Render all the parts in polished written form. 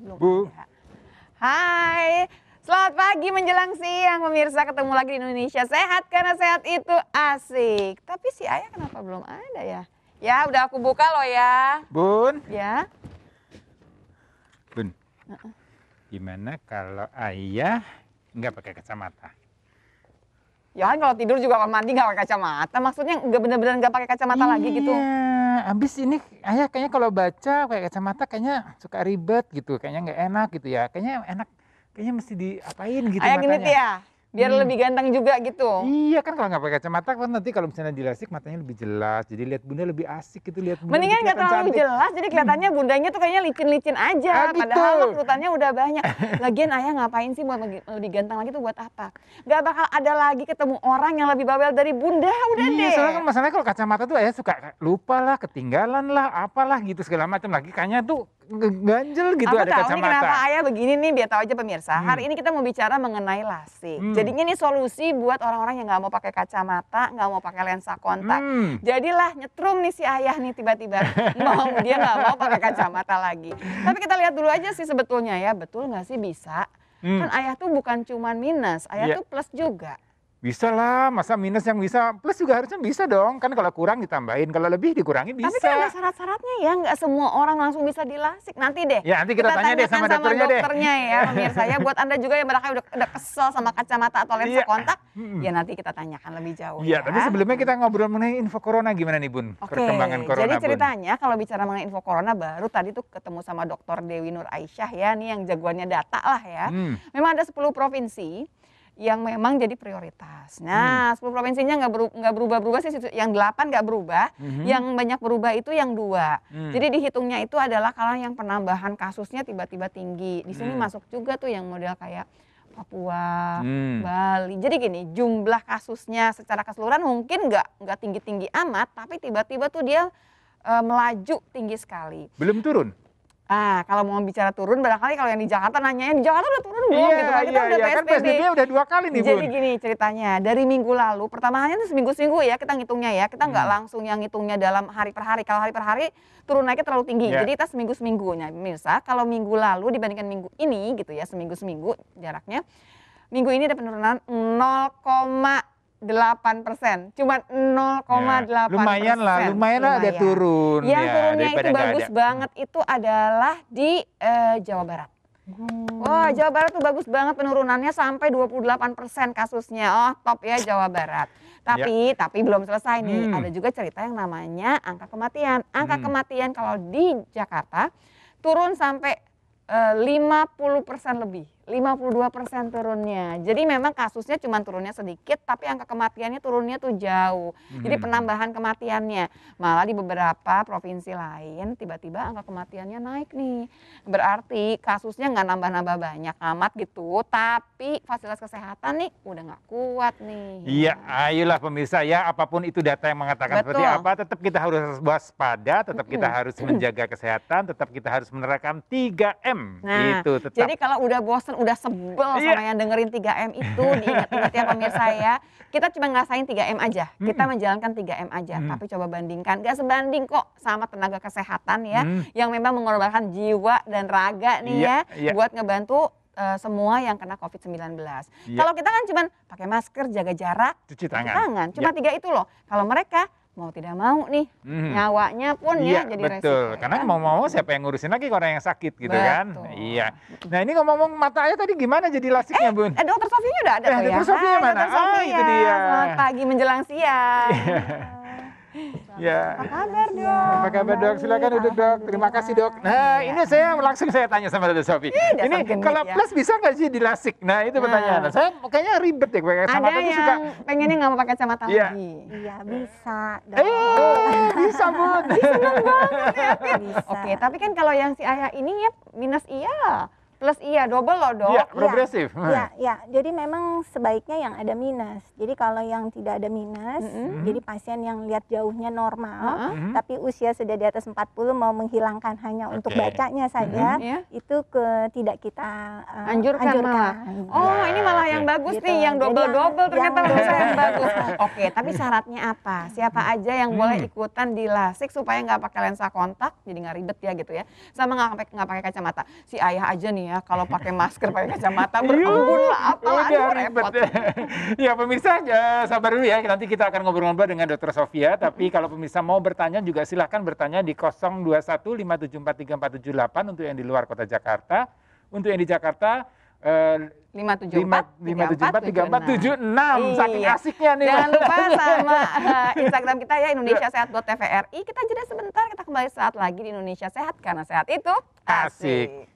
belum Bu. ada. Hai, selamat pagi menjelang siang pemirsa, ketemu lagi di Indonesia Sehat karena sehat itu asik. Tapi si Ayah kenapa belum ada ya? Ya udah aku buka loh ya. Bun. Ya. Bun. Gimana kalau Ayah nggak pakai kacamata? Ya kan kalau tidur juga mandi nggak pakai kacamata. Maksudnya nggak bener-bener nggak pakai kacamata lagi gitu. Iya, abis ini Ayah kayaknya kalau baca pakai kacamata kayaknya suka ribet gitu, kayaknya nggak enak gitu ya. Kayaknya enak, kayaknya mesti diapain gitu Ayah matanya. gini ya, biar lebih ganteng juga gitu. Iya kan kalau nggak pakai kacamata kan nanti kalau misalnya dilasik matanya lebih jelas, jadi lihat bunda lebih asik gitu, lihat bunda Mendingan lebih nggak kelihatan terlalu cantik. jelas, jadi kelihatannya bundanya tuh kayaknya licin-licin aja. Gitu. Padahal mah kerutannya udah banyak. Lagian Ayah ngapain sih buat lebih ganteng lagi tuh buat apa? Gak bakal ada lagi ketemu orang yang lebih bawel dari bunda, udah Iya, deh. soalnya kan masalahnya kalau kacamata tuh Ayah suka lupa lah, ketinggalan lah, apalah gitu segala macam lagi. Kayaknya tuh ganjel gitu Aku ada tahu nih kenapa kacamata. Ayah begini nih, biar tahu aja pemirsa. Hari ini kita mau bicara mengenai lasik. Jadinya ini solusi buat orang-orang yang nggak mau pakai kacamata, nggak mau pakai lensa kontak. Jadilah nyetrum nih si Ayah nih tiba-tiba dia nggak mau pakai kacamata lagi. Tapi kita lihat dulu aja sih sebetulnya ya, betul nggak sih bisa? Kan Ayah tuh bukan cuman minus, Ayah tuh plus juga. Bisa lah, masa minus yang bisa, plus juga harusnya bisa dong. Kan kalau kurang ditambahin, kalau lebih dikurangi bisa. Tapi kan ada syarat-syaratnya ya, nggak semua orang langsung bisa dilasik. Nanti deh, ya, nanti kita tanya deh sama dokternya ya pemirsa ya. Buat Anda juga yang barangkali udah kesel sama kacamata atau lensa kontak, ya nanti kita tanyakan lebih jauh ya. Tapi sebelumnya kita ngobrol mengenai info corona gimana nih Bun? Oke, perkembangan corona, jadi ceritanya kalau bicara mengenai info corona baru tadi tuh ketemu sama Dr. Dewi Nur Aisyah ya, nih yang jagoannya data lah ya. Memang ada 10 provinsi yang memang jadi prioritas. Nah, 10 provinsinya nggak berubah-berubah sih, yang 8 nggak berubah, yang banyak berubah itu yang 2. Jadi dihitungnya itu adalah kalau yang penambahan kasusnya tiba-tiba tinggi. Di sini masuk juga tuh yang model kayak Papua, Bali. Jadi gini, jumlah kasusnya secara keseluruhan mungkin nggak tinggi-tinggi amat, tapi tiba-tiba tuh dia melaju tinggi sekali. Belum turun? Kalau mau bicara turun, barangkali kalau yang di Jakarta nanyanya, di Jakarta udah turun belum gitu kan, kita udah PSBB. Kan PSBB udah 2 kali nih Bun. Jadi gini ceritanya, dari minggu lalu, pertamanya itu seminggu-seminggu ya kita ngitungnya ya, kita nggak langsung yang ngitungnya dalam hari per hari. Kalau hari per hari turun naiknya terlalu tinggi, jadi kita seminggu-seminggunya. Pemirsa, kalau minggu lalu dibandingkan minggu ini gitu ya, seminggu-seminggu jaraknya, minggu ini ada penurunan 0,8%, cuma 0,8%. Lumayan lah ada turun. Yang turunnya itu bagus banget itu adalah di Jawa Barat. Wah, Jawa Barat tuh bagus banget penurunannya sampai 28% kasusnya. Oh, top ya Jawa Barat. Tapi belum selesai nih. Ada juga cerita yang namanya angka kematian. Angka kematian kalau di Jakarta turun sampai 50% lebih. 52% turunnya. Jadi memang kasusnya cuma turunnya sedikit, tapi angka kematiannya turunnya tuh jauh. Jadi penambahan kematiannya. Malah di beberapa provinsi lain tiba-tiba angka kematiannya naik nih. Berarti kasusnya nggak nambah-nambah banyak amat gitu, tapi fasilitas kesehatan nih udah nggak kuat nih. Iya, ayolah pemirsa ya, apapun itu data yang mengatakan seperti apa, tetap kita harus waspada, tetap kita harus menjaga kesehatan, tetap kita harus menerapkan 3M. Nah, itu tetap. Jadi kalau udah bosen, udah sebel sama yang dengerin 3M itu, diingat-ingat ya pemirsa ya. Kita cuma ngerasain 3M aja, kita menjalankan 3M aja. Tapi coba bandingkan, gak sebanding kok sama tenaga kesehatan ya, yang memang mengorbankan jiwa dan raga nih buat ngebantu semua yang kena COVID-19. Kalau kita kan cuma pakai masker, jaga jarak, cuci tangan. Cuma 3 itu loh. Kalau mereka mau tidak mau nih, nyawanya pun ya jadi resiko. Betul, karena mau siapa yang ngurusin lagi orang yang sakit gitu kan. Iya. Nah ini ngomong-ngomong mata Ayah tadi gimana jadi lasiknya Bun? Dokter Sofinya udah ada tuh ya. Dokter Sofia mana? Itu dia. Selamat pagi menjelang siang. Ya. Apa kabar Dok? Apa kabar Dok? Silakan duduk Dok. Terima kasih Dok. Nah ini langsung saya tanya sama Dokter Sofi. Ini kalau plus bisa nggak sih dilasik? Nah itu pertanyaan. Saya kayaknya ribet ya pakai kacamata. Ada yang pengennya nggak mau pakai kacamata lagi. Iya bisa. Bisa Bun. Seneng banget ya. Oke, tapi kan kalau yang si Ayah ini ya minus iya, Plus iya, double loh dok. Iya, progresif. Iya. Jadi memang sebaiknya yang ada minus. Jadi kalau yang tidak ada minus, jadi pasien yang lihat jauhnya normal, tapi usia sudah di atas 40 mau menghilangkan hanya untuk bacanya saja, itu tidak kita anjurkan. Malah. Oh, ini malah yang bagus gitu. nih, yang double-double ternyata menurut saya yang bagus. Oke, Oke, tapi syaratnya apa? Siapa aja yang boleh ikutan di LASIK supaya nggak pakai lensa kontak, jadi nggak ribet ya gitu ya. Sama nggak pakai kacamata. Si ayah aja nih ya, kalau pakai masker, pakai kacamata berembun lah, apalah, aduh repot. Ya pemirsa, sabar dulu ya. Nanti kita akan ngobrol-ngobrol dengan Dr. Sofia. Tapi kalau pemirsa mau bertanya juga silahkan bertanya di 02157434478 untuk yang di luar kota Jakarta. Untuk yang di Jakarta 5743476. Saking asiknya nih. Jangan lupa sama Instagram kita ya, indonesiasehat.tvri. Kita jeda sebentar, kita kembali saat lagi di Indonesia Sehat, karena sehat itu asik.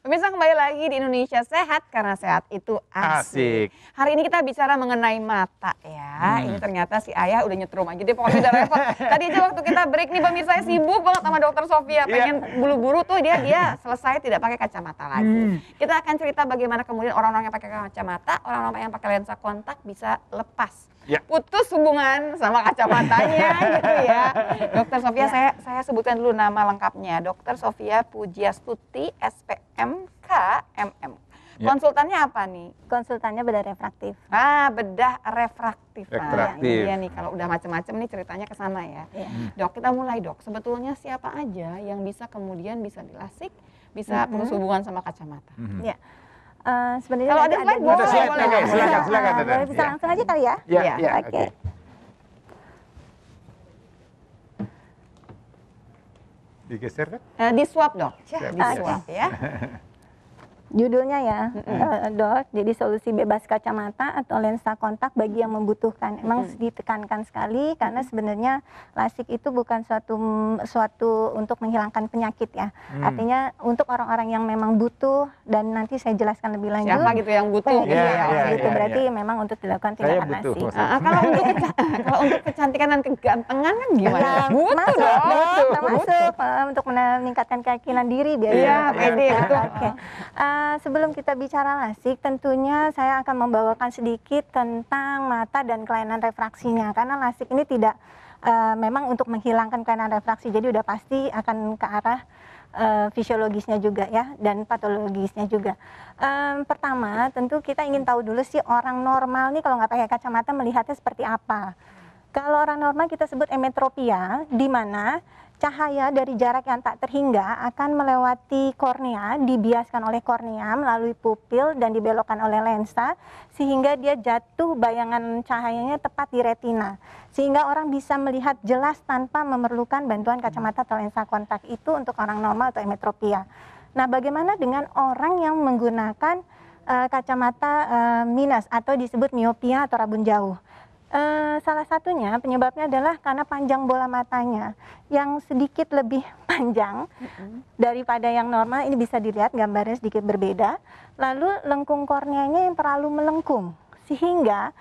Pemirsa, kembali lagi di Indonesia Sehat, karena sehat itu asik. Hari ini kita bicara mengenai mata ya. Ini ternyata si ayah udah nyetrum aja deh, pokoknya udah repot. Tadi aja waktu kita break nih pemirsa, saya sibuk banget sama dokter Sofia. Pengen buru-buru tuh dia selesai tidak pakai kacamata lagi. Kita akan cerita bagaimana kemudian orang-orang yang pakai kacamata, orang-orang yang pakai lensa kontak bisa lepas. Putus hubungan sama kacamatanya gitu ya. Dokter Sofia, saya sebutkan dulu nama lengkapnya. Dokter Sofia Pujiastuti, SPMK, MM. Konsultannya apa nih? konsultannya bedah refraktif. Bedah refraktif. Nah, ini dia nih, kalau udah macam-macam nih ceritanya ke sana ya. Dok, kita mulai dok. Sebetulnya siapa aja yang bisa kemudian bisa dilasik, bisa putus hubungan sama kacamata? Sebenarnya kalau ada slide boleh. Boleh bisa langsung aja kali ya? Iya. Oke. Digeser kan? Di swap dok. Di swap ya. Judulnya ya, dok, jadi solusi bebas kacamata atau lensa kontak bagi yang membutuhkan. Emang ditekankan sekali karena sebenarnya LASIK itu bukan suatu untuk menghilangkan penyakit ya. Artinya untuk orang-orang yang memang butuh, dan nanti saya jelaskan lebih lanjut. Siapa gitu yang butuh? Itu berarti memang untuk dilakukan tindakan LASIK. Kalau untuk kecantikan dan kegantengan kan gimana? Butuh dong. Termasuk untuk meningkatkan keyakinan diri biasanya. Iya, pede betul. Sebelum kita bicara LASIK, tentunya saya akan membawakan sedikit tentang mata dan kelainan refraksinya. Karena LASIK ini tidak memang untuk menghilangkan kelainan refraksi, jadi udah pasti akan ke arah fisiologisnya juga ya, dan patologisnya juga. Pertama, tentu kita ingin tahu dulu sih orang normal nih kalau nggak pakai kacamata melihatnya seperti apa. Kalau orang normal kita sebut emetropia, di mana cahaya dari jarak yang tak terhingga akan melewati kornea, dibiaskan oleh kornea melalui pupil dan dibelokkan oleh lensa, sehingga dia jatuh bayangan cahayanya tepat di retina. Sehingga orang bisa melihat jelas tanpa memerlukan bantuan kacamata atau lensa kontak. Itu untuk orang normal atau emetropia. Nah, bagaimana dengan orang yang menggunakan kacamata minus atau disebut miopia atau rabun jauh? Salah satunya penyebabnya adalah karena panjang bola matanya yang sedikit lebih panjang daripada yang normal. Ini bisa dilihat gambarnya sedikit berbeda. Lalu lengkung korneanya yang terlalu melengkung, sehingga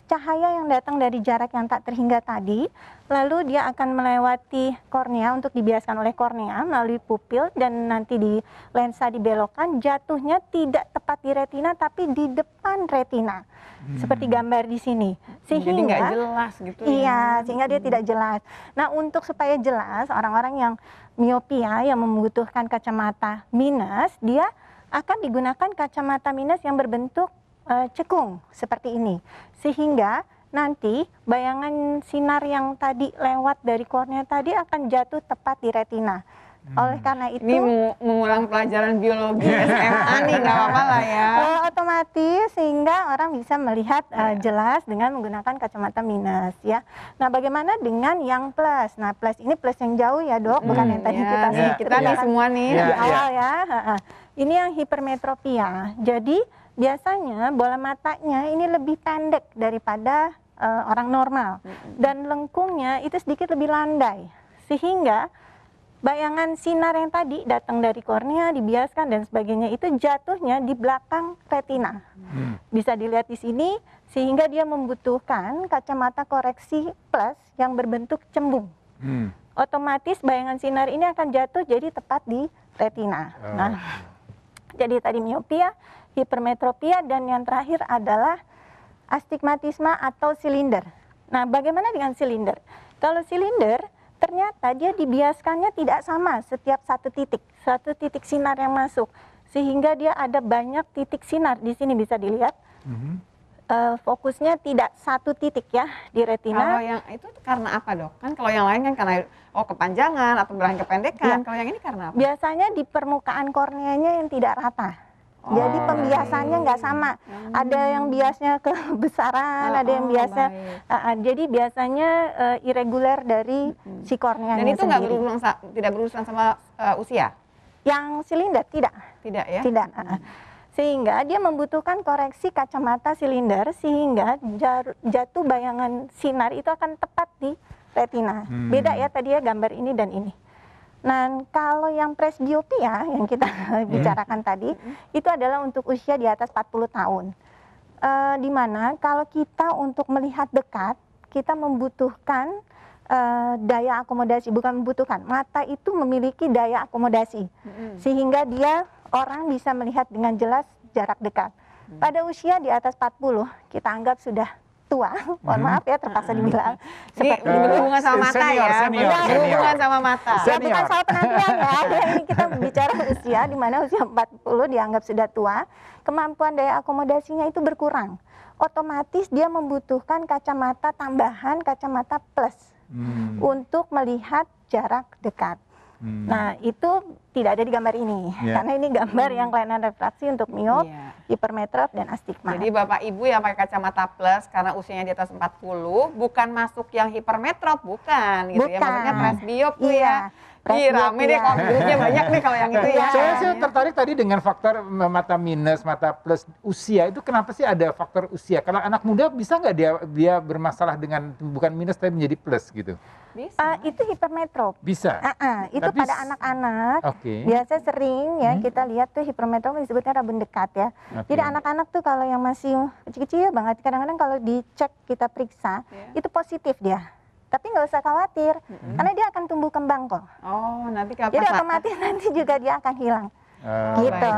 cahaya yang datang dari jarak yang tak terhingga tadi, lalu dia akan melewati kornea untuk dibiaskan oleh kornea melalui pupil, dan nanti di lensa dibelokkan, jatuhnya tidak tepat di retina tapi di depan retina. Seperti gambar di sini. Jadi nggak jelas gitu ya. Iya, sehingga dia tidak jelas. Nah, untuk supaya jelas, orang-orang yang miopia yang membutuhkan kacamata minus, dia akan digunakan kacamata minus yang berbentuk cekung seperti ini. Sehingga nanti bayangan sinar yang tadi lewat dari kornea tadi akan jatuh tepat di retina. Oleh karena itu, ini mengulang pelajaran biologi SMA nih, nggak apa-apa lah ya. Otomatis sehingga orang bisa melihat jelas dengan menggunakan kacamata minus ya. Nah, bagaimana dengan yang plus? Nah, plus ini plus yang jauh ya dok, bukan yang tadi kita nih semua nih di awal ya. Ini yang hipermetropia. Jadi biasanya bola matanya ini lebih pendek daripada orang normal, dan lengkungnya itu sedikit lebih landai, sehingga bayangan sinar yang tadi datang dari kornea, dibiaskan dan sebagainya itu jatuhnya di belakang retina. Bisa dilihat di sini, sehingga dia membutuhkan kacamata koreksi plus yang berbentuk cembung. otomatis bayangan sinar ini akan jatuh jadi tepat di retina. Nah, jadi tadi miopia, hipermetropia, dan yang terakhir adalah astigmatisme atau silinder. Nah, bagaimana dengan silinder? Kalau silinder, ternyata dia dibiaskannya tidak sama setiap satu titik sinar yang masuk, sehingga dia ada banyak titik sinar. Di sini bisa dilihat. Fokusnya tidak satu titik ya di retina. Kalau yang itu karena apa dok? Kan kalau yang lain kan karena kepanjangan atau belahan kependekan. Kalau yang ini karena apa? Biasanya di permukaan korneanya yang tidak rata. Jadi pembiasannya nggak sama. Ada yang biasnya kebesaran, ada yang biasa. Jadi biasanya irregular dari si korneanya. Dan itu tidak berurusan sama usia? Yang silinder tidak. Tidak ya? Tidak. Sehingga dia membutuhkan koreksi kacamata silinder sehingga jatuh bayangan sinar itu akan tepat di retina. Beda ya tadi ya gambar ini dan ini. Nah, kalau yang presbiopia yang kita bicarakan tadi itu adalah untuk usia di atas 40 tahun. Di mana kalau kita untuk melihat dekat kita membutuhkan daya akomodasi, bukan membutuhkan, mata itu memiliki daya akomodasi sehingga dia orang bisa melihat dengan jelas jarak dekat. Pada usia di atas 40 kita anggap sudah tua, mohon maaf ya terpaksa dibilang seperti berhubungan sama mata berhubungan sama mata. Ya, bukan soal penampilan ya, ini kita bicara usia di mana usia 40 dianggap sudah tua, kemampuan daya akomodasinya itu berkurang. Otomatis dia membutuhkan kacamata tambahan, kacamata plus untuk melihat jarak dekat. Nah, itu tidak ada di gambar ini, karena ini gambar yang kelainan refraksi untuk miop, hipermetrop, dan astigma. Jadi Bapak Ibu yang pakai kacamata plus karena usianya di atas 40, bukan masuk yang hipermetrop, bukan gitu ya, maksudnya presbiop tuh ya. Rame deh, kalau duitnya banyak nih kalau yang itu ya. Saya tertarik tadi dengan faktor mata minus, mata plus usia. Itu kenapa sih ada faktor usia? Kalau anak muda bisa nggak dia bermasalah dengan bukan minus tapi menjadi plus gitu? Bisa. Itu hipermetrop. Bisa. Itu tapi, pada anak-anak. Biasa sering ya kita lihat tuh hipermetrop disebutnya rabun dekat ya. Jadi anak-anak tuh kalau yang masih kecil-kecil banget, kadang-kadang kalau dicek kita periksa itu positif dia. Tapi nggak usah khawatir, karena dia akan tumbuh kembang kok. Oh, nanti kapan? Jadi otomatis nanti juga dia akan hilang. Gitu.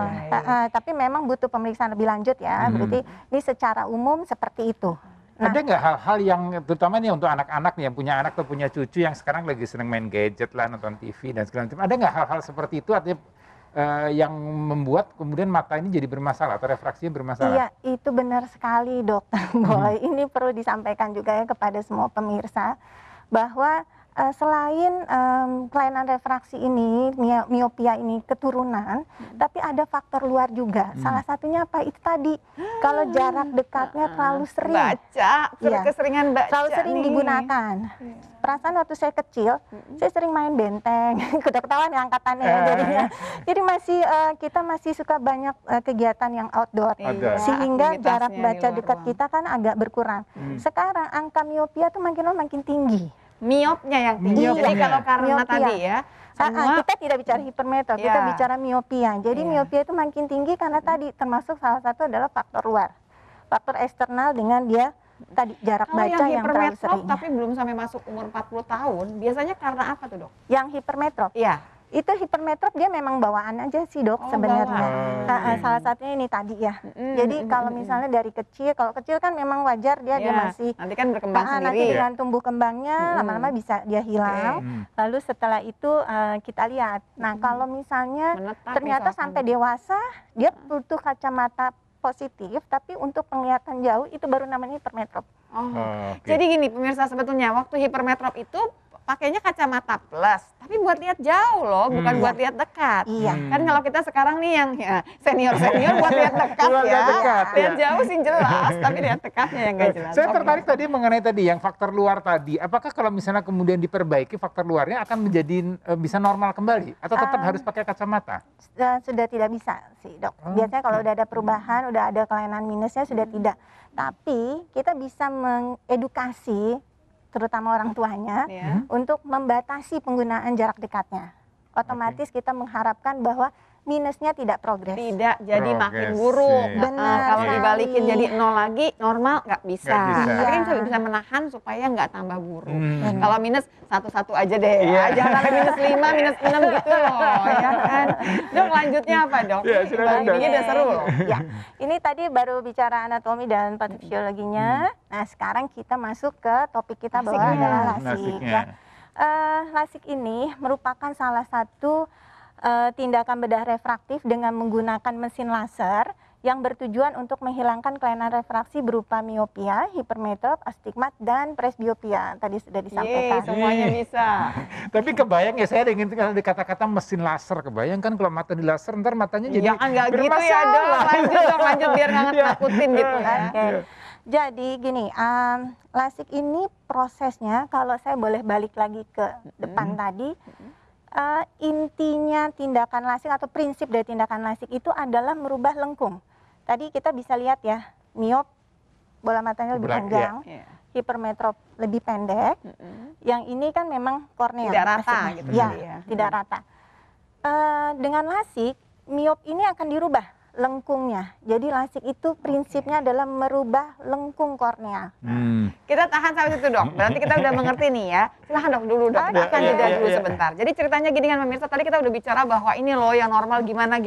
Tapi memang butuh pemeriksaan lebih lanjut ya. Berarti ini secara umum seperti itu. Nah, ada nggak hal-hal yang terutama nih untuk anak-anak nih yang punya anak atau punya cucu yang sekarang lagi seneng main gadget lah, nonton TV dan segala macam. Ada nggak hal-hal seperti itu artinya yang membuat kemudian mata ini jadi bermasalah atau refraksinya bermasalah? Iya, itu benar sekali Dokter Boy. Ini perlu disampaikan juga ya kepada semua pemirsa bahwa selain kelainan refraksi ini, miopia ini keturunan, tapi ada faktor luar juga. Salah satunya apa? Itu tadi, kalau jarak dekatnya terlalu sering. Keseringan baca. Terlalu sering digunakan. Perasaan waktu saya kecil, saya sering main benteng. Ketawa-ketawa nih angkatannya ya jadinya. Jadi kita masih suka banyak kegiatan yang outdoor. Sehingga jarak baca dekat kita kan agak berkurang. Sekarang angka miopia tuh makin lama makin tinggi. Miopnya yang tinggi. Jadi kalau karena tadi ya, kita tidak bicara hipermetrop, kita bicara miopia. Jadi miopia itu makin tinggi karena tadi termasuk salah satu adalah faktor luar. Faktor eksternal dengan dia tadi jarak baca yang terlalu sering. Tapi belum sampai masuk umur 40 tahun, biasanya karena apa tuh dok? Yang hipermetrop? Iya. Itu hipermetrop dia memang bawaan aja sih dok sebenarnya. Salah satunya ini tadi ya. Jadi kalau misalnya dari kecil, kalau kecil kan memang wajar dia masih nanti kan berkembang sendiri. Nanti dengan tumbuh kembangnya lama-lama bisa dia hilang. Lalu setelah itu kita lihat. Nah kalau misalnya ternyata sampai dewasa dia butuh kacamata positif, tapi untuk penglihatan jauh itu baru namanya hipermetrop. Jadi gini pemirsa, sebetulnya waktu hipermetrop itu pakainya kacamata plus, tapi buat lihat jauh loh, bukan buat lihat dekat. Kan kalau kita sekarang nih yang senior-senior buat lihat dekat ya. Lihat jauh sih jelas, tapi lihat dekatnya yang nggak jelas. Saya tertarik tadi mengenai tadi yang faktor luar tadi. Apakah kalau misalnya kemudian diperbaiki faktor luarnya akan menjadi bisa normal kembali atau tetap harus pakai kacamata? Sudah tidak bisa sih dok. Biasanya kalau udah ada perubahan, udah ada kelainan minusnya sudah tidak. Tapi kita bisa mengedukasi terutama orang tuanya untuk membatasi penggunaan jarak dekatnya. Otomatis kita mengharapkan bahwa minusnya tidak progres. Tidak jadi makin Progresif. buruk. Benar Kalau sekali. dibalikin jadi 0 lagi, normal nggak bisa. Nggak bisa. Tapi kan Iya. bisa menahan supaya nggak tambah buruk. Hmm. Kalau minus satu-satu aja deh. Iya. Jangan sampai minus 5, minus 6 gitu loh. Ya kan? Dok, lanjutnya apa dok? Ya, silakan, Dok. Ini udah seru loh. Ya, ini tadi baru bicara anatomi dan patofisiologinya. Nah, sekarang kita masuk ke topik kita bahwa Lasiknya. adalah lasik. Lasiknya. Ya. Lasik ini merupakan salah satu tindakan bedah refraktif dengan menggunakan mesin laser yang bertujuan untuk menghilangkan kelainan refraksi berupa miopia, hipermetrop, astigmat, dan presbiopia. Tadi sudah Yeay, disampaikan. semuanya bisa. Tapi kebayang ya, saya ingin kalau kata-kata mesin laser, kebayang kan kalau mata di laser ntar matanya jadi Ya kan nggak gitu ya dok. bermasalah. Lanjut biar nggak nakutin gitu ya. Oke. Jadi gini, lasik ini prosesnya kalau saya boleh balik lagi ke depan tadi, intinya tindakan lasik atau prinsip dari tindakan lasik itu adalah merubah lengkung. Tadi kita bisa lihat ya, miop bola matanya lebih Berat, panjang, Iya. hipermetrop lebih pendek. Yang ini kan memang kornea. Tidak rata maksudnya. gitu Ya, tadi ya. tidak rata. Dengan lasik, miop ini akan dirubah lengkungnya. Jadi lasik itu prinsipnya adalah merubah lengkung kornea. Kita tahan sampai situ dok. Berarti kita udah mengerti nih ya. Silahkan dok dulu dok. Kita akan jeda dulu sebentar. Jadi ceritanya gini kan pemirsa. Tadi kita udah bicara bahwa ini loh yang normal gimana.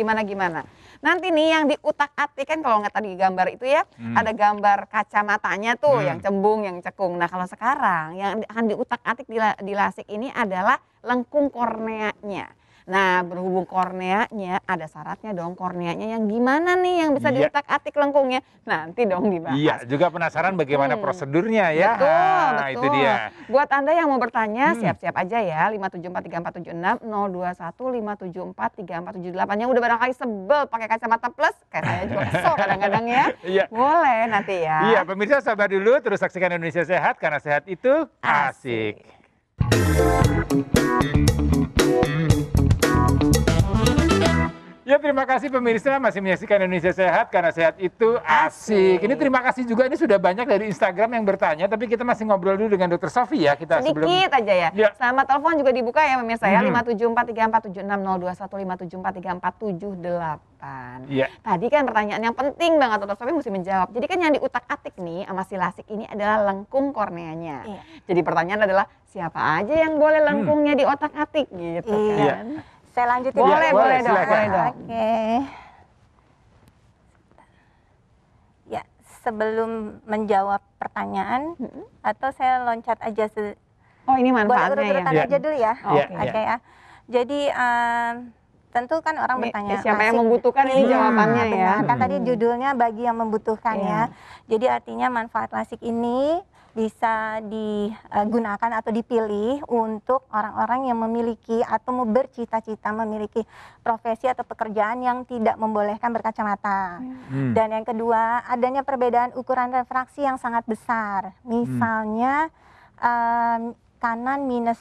Nanti nih yang diutak-atik kan kalau nggak tadi gambar itu ya. Ada gambar kacamatanya tuh yang cembung, yang cekung. Nah kalau sekarang yang akan diutak-atik di lasik ini adalah lengkung korneanya. Nah, berhubung korneanya ada syaratnya dong, korneanya yang gimana nih yang bisa Iya. diutak-atik lengkungnya? Nanti dong dibahas. Iya, juga penasaran bagaimana prosedurnya ya. Betul, Nah, betul. itu dia. Buat Anda yang mau bertanya, siap-siap aja ya. 5743476 021 5743478. Yang udah barangkali sebel pakai kacamata plus, kayak saya juga kesel kadang-kadang ya. Iya. Boleh nanti ya. Iya, pemirsa sabar dulu, terus saksikan Indonesia Sehat karena sehat itu asik. Ya terima kasih pemirsa masih menyaksikan Indonesia Sehat karena sehat itu asik. Ini terima kasih juga, ini sudah banyak dari Instagram yang bertanya, tapi kita masih ngobrol dulu dengan Dr. Sofi ya. Kita Sedikit aja ya. Ya. Selamat telepon juga dibuka ya pemirsa ya. 5743476 021 5743478. Iya. Tadi kan pertanyaan yang penting banget Dr. Sofi mesti menjawab. Jadi kan yang diutak-atik nih sama si lasik ini adalah lengkung korneanya. Iya. Jadi pertanyaan adalah siapa aja yang boleh lengkungnya diotak-atik gitu Iya. kan. Saya lanjutin. Boleh, ya? boleh dok, silakan. boleh dok. Oke. Ya, sebelum menjawab pertanyaan, atau saya loncat aja Oh ini boleh manfaatnya urut-urutan ya. Ya. aja dulu ya. Oh, Iya, oke. Oke ya. Jadi tentu kan orang Ini bertanya siapa yang lasik- membutuhkan ini Iya, jawabannya ya. benar. Kan tadi judulnya bagi yang membutuhkan Iya. ya. Jadi artinya manfaat lasik ini bisa digunakan atau dipilih untuk orang-orang yang memiliki atau mau bercita-cita memiliki profesi atau pekerjaan yang tidak membolehkan berkacamata. Dan yang kedua, adanya perbedaan ukuran refraksi yang sangat besar. Misalnya kanan -3,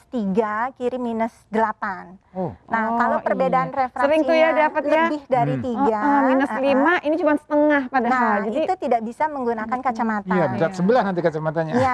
kiri -8. Oh. Nah, Oh, kalau perbedaan iya. Sering tuh ya refraksinya dapet ya. lebih dari 3, -5 ini cuma setengah Nah, padahal. Jadi itu tidak bisa menggunakan kacamata. Iya, berat sebelah nanti kacamatanya. Iya.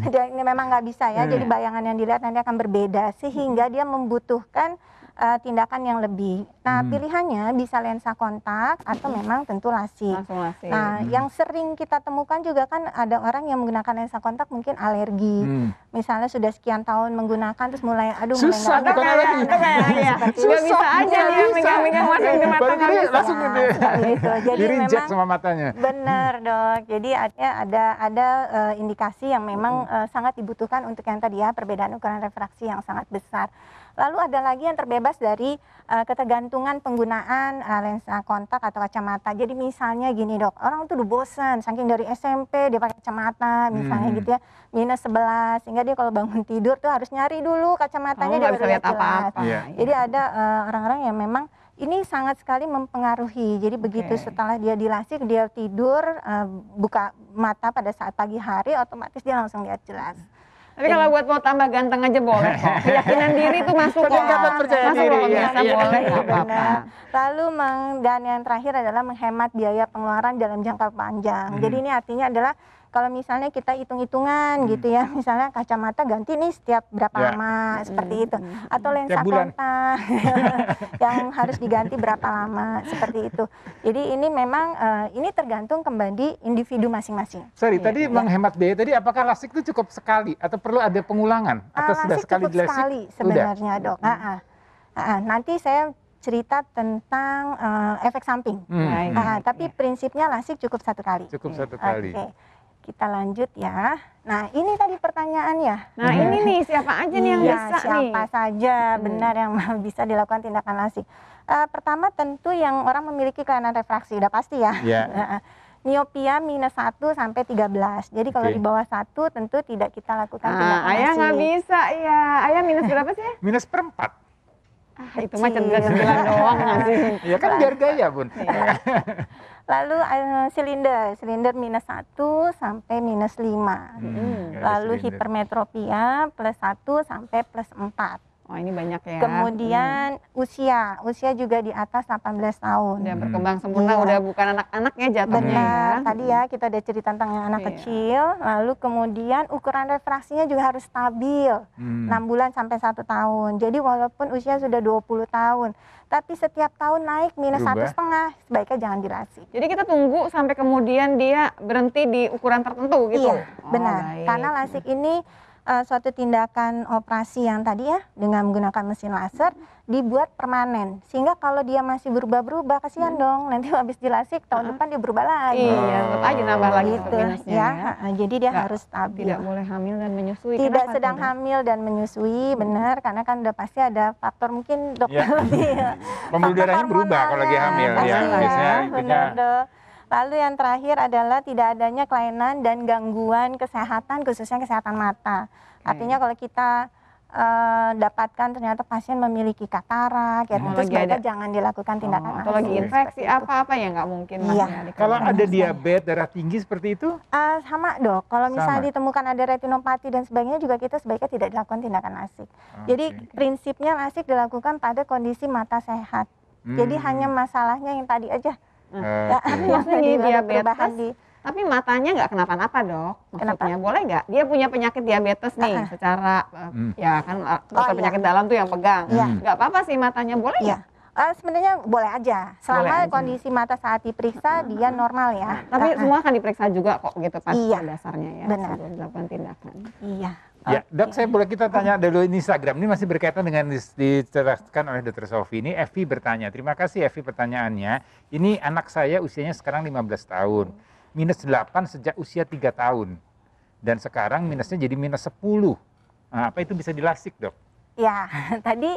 Dan ini memang nggak bisa ya. Jadi bayangan yang dilihat nanti akan berbeda sehingga dia membutuhkan tindakan yang lebih. Nah, pilihannya bisa lensa kontak atau memang tentu lasik. langsung lasik. Nah, yang sering kita temukan juga kan ada orang yang menggunakan lensa kontak mungkin alergi. Misalnya sudah sekian tahun menggunakan terus mulai aduh mulai Susah, nggak bukan enak. alergi. Itu kayaknya nggak bisa aja dia megang-megang masuk di mata Baru nggak gini bisa. langsung gitu. Gitu. Jadi Di-reject memang sama matanya. benar dok. Jadi artinya ada indikasi yang memang sangat dibutuhkan untuk yang tadi ya perbedaan ukuran refraksi yang sangat besar. Lalu ada lagi yang terbebas dari ketergantungan penggunaan lensa kontak atau kacamata. Jadi misalnya gini dok, orang tuh udah bosan saking dari SMP dia pakai kacamata misalnya gitu ya, -11 sehingga dia kalau bangun tidur tuh harus nyari dulu kacamatanya Oh, dia nggak baru bisa lihat jelas. apa-apa. Iya. Jadi ada orang-orang yang memang ini sangat sekali mempengaruhi. Jadi begitu Oke. setelah dia dilasik, dia tidur, buka mata pada saat pagi hari, otomatis dia langsung lihat jelas. Tapi kalau buat mau tambah ganteng aja boleh kok. Keyakinan diri itu masuk kok. Peningkatan percaya Masuk diri, kok iya, pemirsa, iya. boleh nggak apa-apa. Benar. Lalu dan yang terakhir adalah menghemat biaya pengeluaran dalam jangka panjang. Jadi ini artinya adalah Kalau misalnya kita hitung-hitungan gitu ya, misalnya kacamata ganti nih setiap berapa lama seperti itu, atau lensa kontak yang harus diganti berapa lama seperti itu. Jadi ini memang ini tergantung kembali individu masing-masing. Sorry, tadi menghemat biaya tadi, apakah lasik itu cukup sekali atau perlu ada pengulangan atau sudah Lasik sekali cukup di lasik? sekali sebenarnya dok. Nanti saya cerita tentang efek samping. Tapi prinsipnya lasik cukup 1 kali. Cukup 1 kali. Oke. Kita lanjut ya. Nah ini tadi pertanyaannya. Nah ini nih siapa aja nih yang bisa nih? Siapa saja benar yang bisa dilakukan tindakan lasik. Pertama tentu yang orang memiliki kelainan refraksi, udah pasti ya. Miopia -1 sampai 13. Jadi kalau di bawah 1 tentu tidak kita lakukan tindakan lasik. Ayah nggak bisa ya. Ayah minus berapa sih? -4. Itu mah centilan doang nggak sih? Ya kan biar gaya Bun. Lalu silinder -1 sampai -5. Lalu hipermetropia +1 sampai +4. Oh ini banyak ya. Kemudian usia juga di atas 18 tahun. Udah berkembang sempurna, udah bukan anak-anak ya jatuhnya. Benar, tadi ya kita udah cerita tentang yang anak kecil. Lalu kemudian ukuran refraksinya juga harus stabil, 6 bulan sampai 1 tahun. Jadi walaupun usia sudah 20 tahun, tapi setiap tahun naik -1,5, sebaiknya jangan dilasik. Jadi kita tunggu sampai kemudian dia berhenti di ukuran tertentu gitu? Iya, benar. Karena lasik ini suatu tindakan operasi yang tadi ya dengan menggunakan mesin laser dibuat permanen, sehingga kalau dia masih berubah-berubah kasihan dong, nanti habis dilasik tahun depan dia berubah lagi. Iya, tetap aja nambah lagi gitu minusnya ya. Jadi dia harus stabil. Tidak boleh hamil dan menyusui. Tidak sedang hamil dan menyusui, benar, karena kan udah pasti ada faktor mungkin dokter lebih. Pembuluh darahnya berubah kalau lagi hamil ya, biasanya benar dok. Lalu yang terakhir adalah tidak adanya kelainan dan gangguan kesehatan, khususnya kesehatan mata. Artinya kalau kita dapatkan ternyata pasien memiliki katarak, ya tentu sebaiknya jangan dilakukan tindakan atau lagi infeksi apa-apa ya nggak mungkin. Kalau ada diabetes, darah tinggi seperti itu? Sama dok, kalau misalnya ditemukan ada retinopati dan sebagainya juga kita sebaiknya tidak dilakukan tindakan lasik. Jadi prinsipnya lasik dilakukan pada kondisi mata sehat. Jadi hanya masalahnya yang tadi aja. Maksudnya diabetes, tapi matanya nggak kenapa-napa dok. Maksudnya boleh nggak? Dia punya penyakit diabetes nih, secara ya kan dokter penyakit dalam tuh yang pegang. Nggak apa-apa sih matanya, boleh nggak? Sebenarnya boleh aja, selama kondisi mata saat diperiksa dia normal ya. Tapi semua akan diperiksa juga kok gitu pada dasarnya ya. Benar. Sebelum dilakukan tindakan. Iya. Ya, dok, saya boleh kita tanya dulu ini Instagram. Ini masih berkaitan dengan diceritakan oleh Dr. Sofi. Ini Evi bertanya. Terima kasih Evi pertanyaannya. Ini anak saya usianya sekarang 15 tahun. -8 sejak usia 3 tahun. Dan sekarang minusnya jadi -10. Nah, apa itu bisa dilasik, dok? Ya, tadi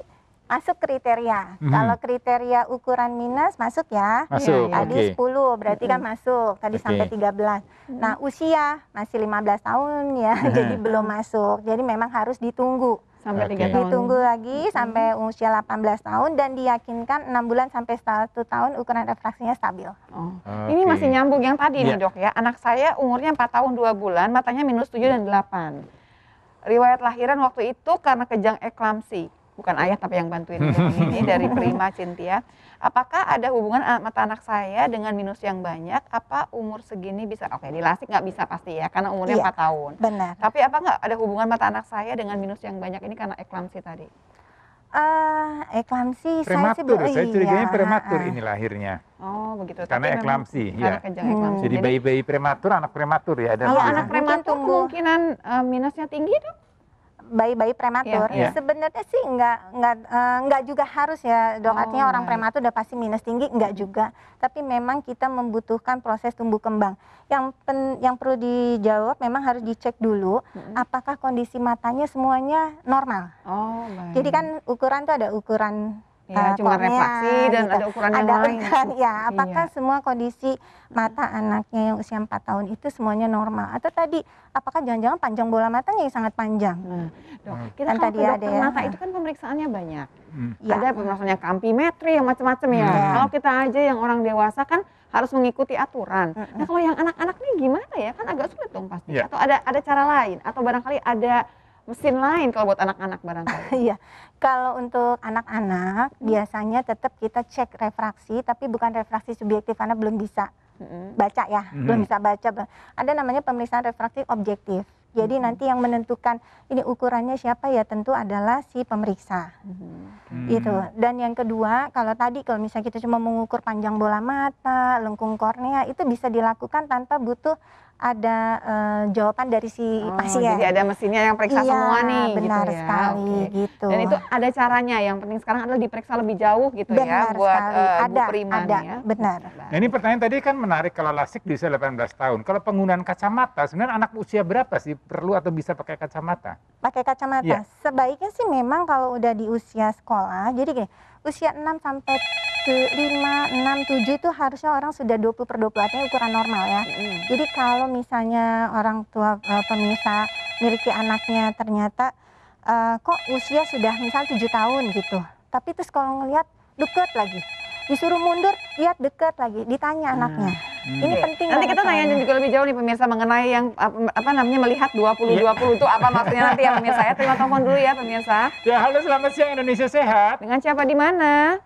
masuk kriteria. Kalau kriteria ukuran minus masuk ya. Masuk, tadi 10 berarti kan masuk. Tadi sampai 13. Nah, usia masih 15 tahun ya. Jadi belum masuk. Jadi memang harus ditunggu. Sampai 3 tahun. Ditunggu lagi sampai usia 18 tahun dan diyakinkan 6 bulan sampai 1 tahun ukuran refraksinya stabil. Ini masih nyambung yang tadi nih dok ya. Anak saya umurnya 4 tahun 2 bulan, matanya -7 dan 8. Riwayat lahiran waktu itu karena kejang eklamsi. Bukan ayah tapi yang bantuin ini dari Prima Cynthia. Apakah ada hubungan mata anak saya dengan minus yang banyak? Apa umur segini bisa? Oke, dilasik nggak bisa pasti ya, karena umurnya 4 tahun. Benar. Tapi apa nggak ada hubungan mata anak saya dengan minus yang banyak ini karena eklamsi tadi? Eklamsi prematur, saya curiganya prematur ini lahirnya. Oh begitu. Karena eklamsi, ya. Eklamsi. Jadi bayi-bayi prematur, anak prematur ya. Kalau anak prematur kemungkinan minusnya tinggi dong? Bayi-bayi prematur sebenarnya sih enggak juga harus ya dok. Artinya orang prematur udah pasti minus tinggi, enggak juga. Tapi memang kita membutuhkan proses tumbuh kembang. Yang perlu dijawab memang harus dicek dulu apakah kondisi matanya semuanya normal. Baik. Jadi kan ukuran tuh ada ukuran cuma refraksi dan ada ukuran yang lain. Apakah semua kondisi mata anaknya yang usia 4 tahun itu semuanya normal? Atau tadi, apakah jangan-jangan panjang bola matanya yang sangat panjang? Dok, kita kan kalau ke dokter mata itu kan pemeriksaannya banyak. Ada pemeriksaannya kampimetri yang macam-macam ya. Kalau kita aja yang orang dewasa kan harus mengikuti aturan. Nah kalau yang anak-anak nih gimana ya? Kan agak sulit dong pasti. Atau ada cara lain? Atau barangkali ada mesin lain kalau buat anak-anak barangkali? Iya, kalau untuk anak-anak biasanya tetap kita cek refraksi, tapi bukan refraksi subjektif karena belum bisa baca ya, belum bisa baca. Ada namanya pemeriksaan refraksi objektif. Jadi nanti yang menentukan ini ukurannya siapa ya tentu adalah si pemeriksa. Itu. Dan yang kedua, kalau misalnya kita cuma mengukur panjang bola mata, lengkung kornea, itu bisa dilakukan tanpa butuh ada jawaban dari si pasien. Jadi ada mesinnya yang periksa semua nih, benar gitu ya. sekali, gitu. Dan itu ada caranya. Yang penting sekarang adalah diperiksa lebih jauh gitu Benar ya, buat sekali. Bu Prima nih ya. Benar. Nah ini pertanyaan tadi kan menarik, kalau lasik di usia 18 tahun. Kalau penggunaan kacamata, sebenarnya anak usia berapa sih perlu atau bisa pakai kacamata? Pakai kacamata. Iya. Sebaiknya sih memang kalau udah di usia sekolah, jadi gini, usia 6 sampai 5, 6, 7 itu harusnya orang sudah 20/20, artinya ukuran normal ya. Jadi kalau misalnya orang tua pemirsa miliki anaknya ternyata kok usia sudah misal 7 tahun gitu, tapi terus kalau ngelihat deket lagi, disuruh mundur, lihat deket lagi, ditanya anaknya. Ini penting. Nanti kita banget tanya soalnya. juga lebih jauh nih pemirsa mengenai yang apa namanya melihat 20-20 itu apa maksudnya nanti ya pemirsa ya. Terima telepon dulu ya pemirsa. Ya halo, selamat siang Indonesia Sehat. Dengan siapa di mana?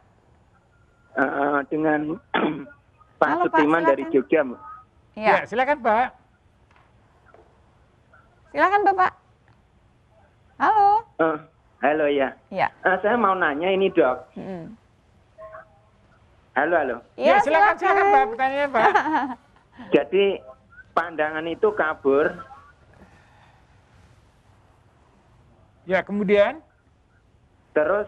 Dengan Pak Halo, Pak, Sutiman dari silakan. Jogja. Iya, Ya silakan Pak. silakan Bapak. Halo. Halo ya. Iya. Saya mau nanya ini dok. Halo. Ya silakan Pak, pertanyaannya Pak. Jadi pandangan itu kabur. Ya kemudian. Terus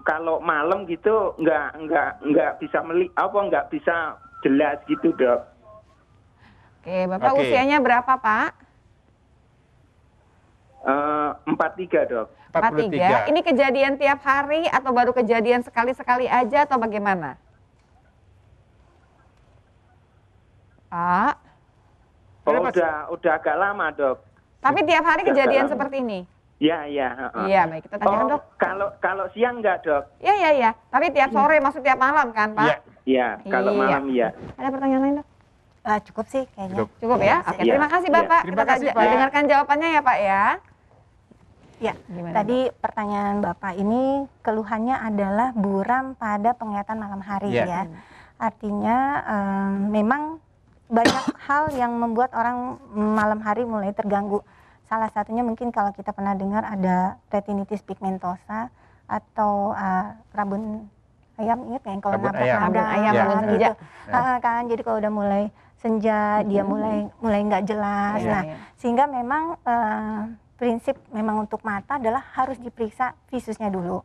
kalau malam gitu nggak bisa nggak bisa jelas gitu dok. Oke, Bapak Oke. usianya berapa Pak? 43 dok. 43. Ini kejadian tiap hari atau baru kejadian sekali-sekali aja atau bagaimana? Pak. Oh, Kenapa, udah agak lama dok. Tapi tiap hari kejadian Dalam. seperti ini? Ya. Iya, baik kita tanyakan dok. Kalau siang nggak dok? Iya. Tapi tiap sore, maksud tiap malam kan Pak? Iya. Ya, kalau Iya. malam ya. Ada pertanyaan lain dok? Cukup sih kayaknya. Cukup ya? Oke, Iya. terima kasih Iya. Bapak. Terima Kita kasih, Pak. dengarkan jawabannya ya Pak ya. Ya, Gimana, tadi pertanyaan Bapak ini keluhannya adalah buram pada penglihatan malam hari Iya. ya. Artinya memang banyak hal yang membuat orang malam hari mulai terganggu. Salah satunya mungkin kalau kita pernah dengar ada retinitis pigmentosa atau rabun ayam, ingat nggak yang kalau Rabun nabrak ayam. Rabun ayam, Ya. rabun senja. Kan jadi kalau udah mulai senja dia mulai nggak jelas. Iya, Nah, iya. sehingga memang prinsip memang untuk mata adalah harus diperiksa visusnya dulu.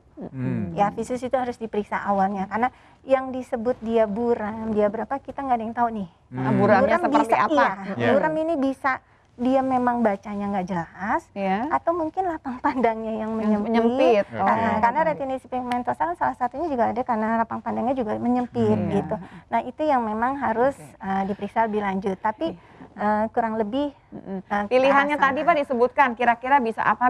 Ya, visus itu harus diperiksa awalnya karena yang disebut dia buram, dia berapa kita nggak ada yang tahu nih. Buramnya seperti bisa, apa? Iya. Buram ini bisa dia memang bacanya nggak jelas Ya. atau mungkin lapang pandangnya yang menyempit. Menyempit. Oke. Karena retinitis pigmentosa kan salah satunya juga ada karena lapang pandangnya juga menyempit gitu. Nah, itu yang memang harus diperiksa lebih lanjut. Tapi kurang lebih Pilihannya ke arah tadi sana. Pak disebutkan kira-kira bisa apa.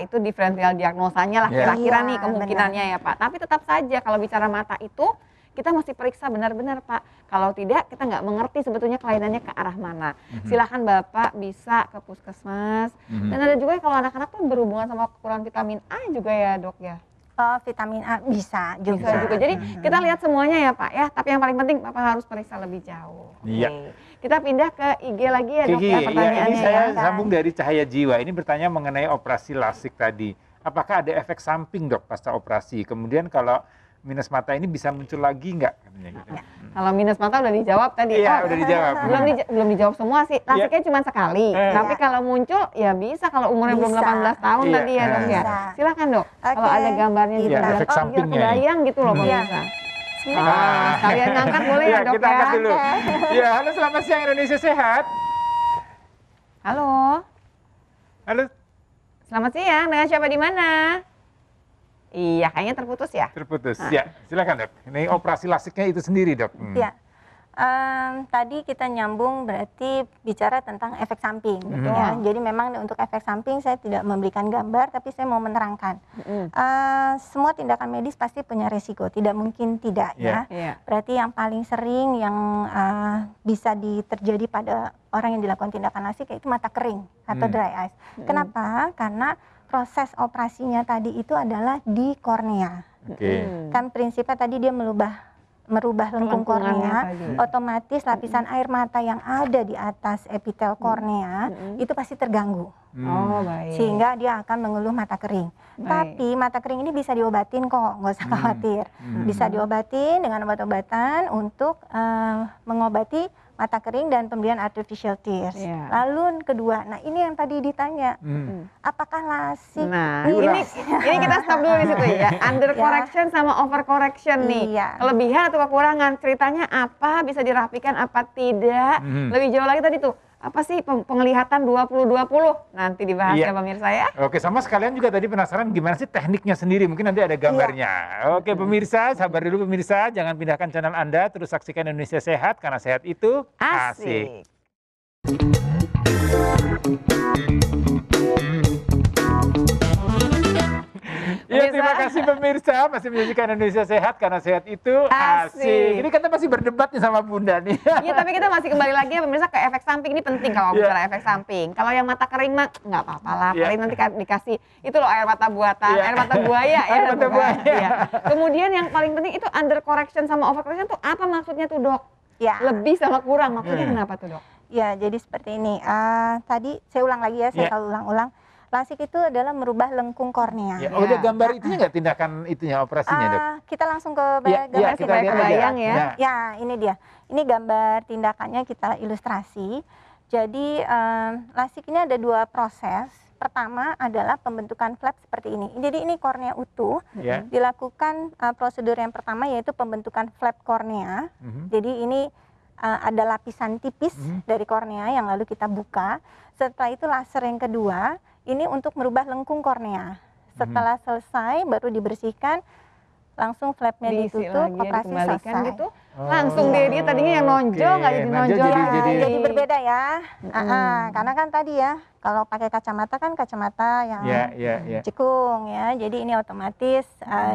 Itu diferensial diagnosanya lah Iya. kira-kira Iya, nih kemungkinannya ya Pak. Tapi tetap saja kalau bicara mata itu kita mesti periksa benar-benar Pak. Kalau tidak kita nggak mengerti sebetulnya kelainannya ke arah mana. Silahkan Bapak bisa ke puskesmas. Dan ada juga kalau anak-anak tuh berhubungan sama kekurangan vitamin A juga ya dok ya. Vitamin A bisa juga. Bisa juga. Jadi kita lihat semuanya ya Pak ya. Tapi yang paling penting Bapak harus periksa lebih jauh. Iya. Oke. Kita pindah ke IG lagi ya dok Kiki, ya ya, pertanyaannya ini saya ya. sambung dari Cahaya Jiwa. Ini bertanya mengenai operasi lasik tadi. Apakah ada efek samping dok pasca operasi? Kemudian kalau minus mata ini bisa muncul lagi nggak? Katanya gitu. Kalau minus mata udah dijawab tadi. Iya, Oh, udah dijawab. belum dijawab semua sih. Lasiknya cuma sekali. Tapi kalau muncul ya bisa kalau umurnya belum Bisa. 18 tahun Iya. tadi ya dok ya. Bisa. Silakan dok. Kalau Oke. ada gambarnya Iya, juga biar efek tahu, biar sampingnya kebayang gitu loh Iya. pemirsa. Sebenarnya Sekalian ngangkat boleh ya dok kita ya. angkat dulu. Ya, halo selamat siang Indonesia Sehat. Halo. Halo, Selamat siang. Dengan siapa di mana? Iya, kayaknya terputus ya. terputus. Ya, silakan dok. Ini operasi lasiknya itu sendiri dok. Ya. Tadi kita nyambung berarti bicara tentang efek samping, ya. Jadi memang untuk efek samping saya tidak memberikan gambar, tapi saya mau menerangkan. Semua tindakan medis pasti punya resiko, tidak mungkin tidak ya. Iya. Berarti yang paling sering yang bisa terjadi pada orang yang dilakukan tindakan lasik yaitu mata kering atau dry eyes. Kenapa? Karena proses operasinya tadi itu adalah di kornea. Oke. Kan prinsipnya tadi dia merubah lengkung Kelengkungannya kornea, tadi. otomatis lapisan air mata yang ada di atas epitel kornea itu pasti terganggu. Oh, baik. Sehingga dia akan mengeluh mata kering. Baik. Tapi mata kering ini bisa diobatin kok, nggak usah khawatir. Bisa diobatin dengan obat-obatan untuk mengobati mata kering dan pemberian artificial tears. Iya. Lalu kedua, nah ini yang tadi ditanya, apakah lasik? Nah, Nih, ini kita stop dulu di situ ya. Under correction sama over correction nih. Iya. Kelebihan atau kekurangan, ceritanya apa, bisa dirapikan apa tidak. Lebih jauh lagi tadi tuh, apa sih penglihatan 20-20? Nanti dibahas Iya. ya pemirsa ya. Oke, sama sekalian juga tadi penasaran gimana sih tekniknya sendiri, mungkin nanti ada gambarnya. Oke pemirsa, sabar dulu pemirsa, jangan pindahkan channel Anda, terus saksikan Indonesia Sehat, karena sehat itu asik. Ya, terima kasih pemirsa, masih menyaksikan Indonesia Sehat, karena sehat itu Asik. asik. Ini kita masih berdebat nih sama Bunda nih. Iya, tapi kita masih kembali lagi ya pemirsa ke efek samping. Ini penting kalau Iya. bicara efek samping. Kalau yang mata kering mah nggak apa-apa lah. Iya. Paling nanti dikasih itu loh air mata buatan, Iya. air mata buaya ya. Air mata bukan? buaya. Iya. Kemudian yang paling penting itu under correction sama over correction tuh apa maksudnya tuh dok? Ya. Lebih sama kurang maksudnya kenapa tuh dok? Ya, jadi seperti ini. Tadi saya ulang lagi ya, saya selalu ulang-ulang. Lasik itu adalah merubah lengkung kornea. Ya, oh, ada gambar itunya nggak, tindakan itunya, operasinya dok? Kita langsung ke Ya, gambar kita supaya lihat kebayang aja. ya. Ya, ini dia. Ini gambar tindakannya kita ilustrasi. Jadi lasik ini ada dua proses. Pertama adalah pembentukan flap seperti ini. Jadi ini kornea utuh. Ya. Dilakukan prosedur yang pertama yaitu pembentukan flap kornea. Jadi ini ada lapisan tipis dari kornea yang lalu kita buka. Setelah itu laser yang kedua, ini untuk merubah lengkung kornea. Setelah selesai baru dibersihkan, langsung flapnya Diisi ditutup, lagi ya, operasi dikembalikan selesai. gitu. Langsung deh dia tadinya yang nonjol nggak jadi Nonjol nonjol jadi- lagi. Jadi berbeda ya. Karena kan tadi ya, kalau pakai kacamata kan kacamata yang Ya. cekung ya. Jadi ini otomatis